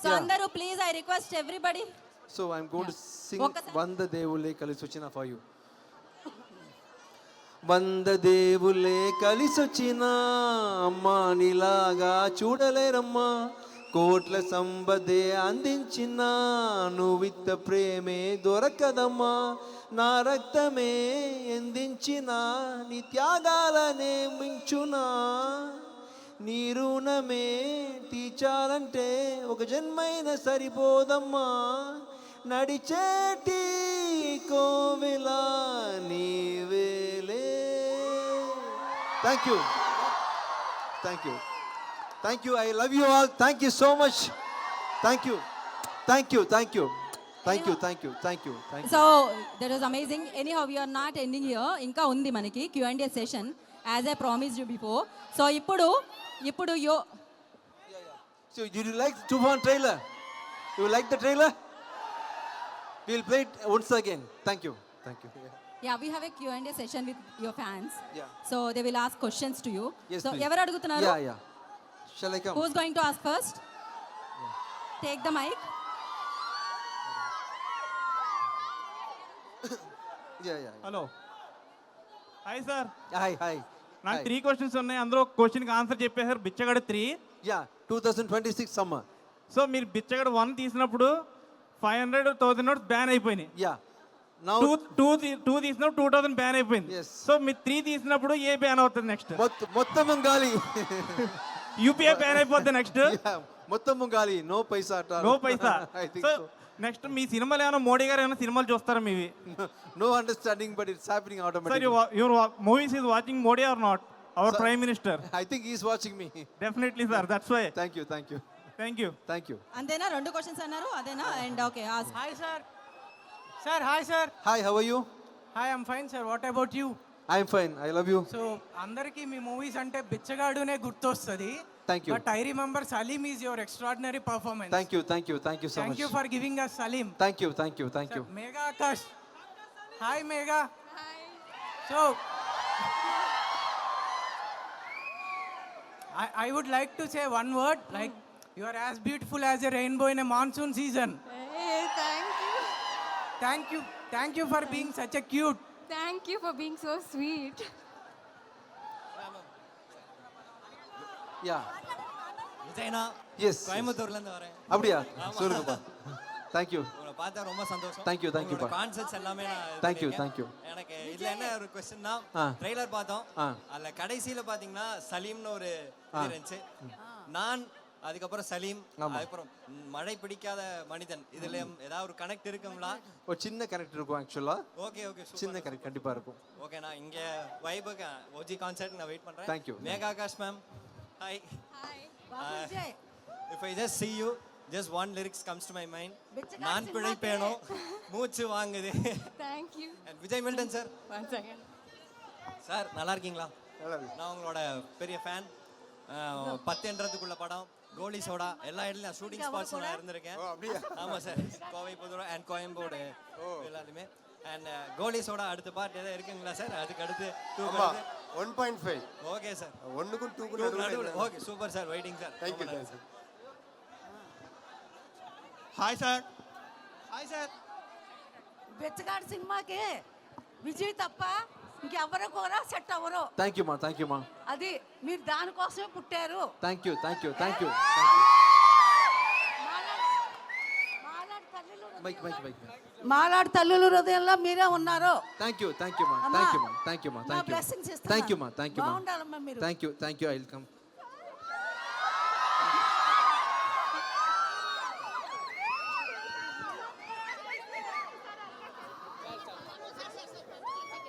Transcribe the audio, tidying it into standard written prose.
So అందరూ please I request everybody. So I'm going to sing వంద దేవులే కలిసొచ్చిన for you. వంద దేవులే కలిసొచ్చిన అమ్మా నీలాగా చూడలేరమ్మా, కోట్ల సంపదే అందించిన నువ్విత్త ప్రేమే దొరకదమ్మా, నా రక్తమే ఎందించిన నీ త్యాగాలనే మించునా, నీ రుణమే తీర్చాలంటే ఒక జన్మైన సరిపోదమ్మా, నడిచేటి కోవెల నీవేలే. Thank you, thank you, thank you. I love you all. Thank you so much. Thank you, thank you, thank you, thank you, thank you, thank you, thank you. So that was amazing. Anyhow we are not ending here. ఇంకా ఉంది మనకి Q&A session as I promised you before. So ఇప్పుడు యో. So did you like the Tufan trailer? You like the trailer? We'll play it once again. Thank you. Thank you. Yeah, we have a Q&A session with your fans. Yeah. So they will ask questions to you. Yes, so please. ever adugutunnaru? Yeah, yeah. Shall I come? Who's going to ask first? Yeah. Take the mic. Yeah, yeah. Hello, hi sir. Hi, hi. నాకు Hi. 3 questions ఉన్నాయి. అందులో క్వశ్చన్కి answer చెప్పేశారు బిచ్చగాడు 3. Yeah, 2026 summer. So మీరు బిచ్చగాడు 1 తీసినప్పుడు 500,000 notes ban అయిపోయినాయి. Yeah. Now two తీసినప్పుడు 2,000 ban అయిపోయింది. Yes. సో మీరు 3 తీసినప్పుడు ఏ బ్యాన్ అవుతుంది నెక్స్ట్? మొత్తం గాలి. యూపీఐ బ్యాన్ అయిపోద్ది నెక్స్ట్. Yeah, మొత్తం గాలి. నో పైసా అట. No paisa. I think so so. Next మీ సినిమాలు ఏమైనా మోడీ గారు ఏమైనా సినిమాలు చూస్తారా మీవి? No understanding, but it's happening sir automatically. Your movies is watching Modi are not our prime minister? I think he's watching me. Definitely sir, that's why. Thank you, thank you, thank you. thank you. అంతేనా? 2 questions అన్నారు అదేనా? And okay ask. Hi sir. Sir, hi sir. Hi, how are you? Hi, I'm fine sir. What about you? I'm fine. I love you. So, అందరికి మీ movies అంటే బిచ్చగాడునే గుర్తొస్తుంది. Thank you. But I remember Salim is your extraordinary performance. Thank you, thank you, thank you so much. Thank you for giving us Salim. Thank you, thank you, thank you. Mega Akash. Hi Mega. Hi. So, I would like to say one word, like you are as beautiful as a rainbow in a monsoon season. Hey, thank you. Thank you. Thank you for being such a cute. Thank you for being so sweet. Yeah. விஜய்னா Yes. கோயம்புத்தூர்ல இருந்து வரேன். அப்படியா? சொல்லுங்கப்பா. Thank you. உங்களை பார்த்தா ரொம்ப சந்தோஷம். Thank you, thank you, உங்களோட பா. கான்செப்ட்ஸ் எல்லாமே நான் Thank you, thank you. எனக்கு இதுல என்ன ஒரு क्वेश्चनனா, ஆ. ட்ரைலர் பார்த்தோம். ஆ. அதுல கடைசில பாத்தீங்கன்னா சலீம்னு ஒரு இது இருந்துச்சு. நான் அதுக்கப்புறம் சலீம், அதுக்கப்புறம் மழை பிடிக்காத மனிதன், இதுல ஏதாவது ஒரு கனெக்ட் இருக்குங்களா? ஒரு சின்ன கனெக்ட் இருக்கும் ஆக்சுவலா. ஓகே ஓகே, சின்ன கனெக்ட் கண்டிப்பா இருக்கும். ஓகே, நான் இங்க வைபுக்கு ஓஜி கான்சர்ட் நான் வெயிட் பண்றேன். Thank you. Megha Akash ma'am, hi. Hi Babu Vijay. If I just see you, just one lyrics comes to my mind. நான் பிழைப்பேனோ மூச்சு வாங்குது. Thank you. And Vijay Milton sir. Once again. Sir நல்லா இருக்கீங்களா? நல்லா இருக்கு. நான் உங்களோட பெரிய ஃபேன். 10 என்றதுக்குள்ள படம், கோலி சோடா எல்லா இடத்துலயும் நான் ஷூட்டிங் ஸ்பாட்ஸ் நான் இருந்திருக்கேன். ஆமா சார், கோவை புதுரை அண்ட் கோயம்போடு எல்லாருமே. அண்ட் கோலி சோடா அடுத்த பார்ட் ஏதாவது இருக்குங்களா சார்? அதுக்கு அடுத்து 1.5. Okay sir. 1க்கும் 2க்கும் நடுவுல. Okay super sir, waiting sir. Thank you, thank you. Hi sir. Hi sir. బెచ్చగాడు సినిమాకి విజయ్ తప్ప ఇంకెవరు కూడా సెట్ అవ్వరు. థ్యాంక్ యూ మా, థ్యాంక్ యూ మా. అది మీరు దానికోసమే పుట్టారు. Thank you, thank you, thank you. Mike mike mike. మాలాడు తల్లుల హృదయంలో మీరే ఉన్నారు. థ్యాంక్ యూ, థ్యాంక్ యూ మా, థ్యాంక్ యూ మా, థ్యాంక్ యూ మా, మా థ్యాంక్ యూ. బ్లెస్సింగ్స్ ఇస్తాను. థ్యాంక్ యూ మా, థ్యాంక్ యూ మా. బాగుండాలమ్మా మీరు. Thank you, thank you. I will come.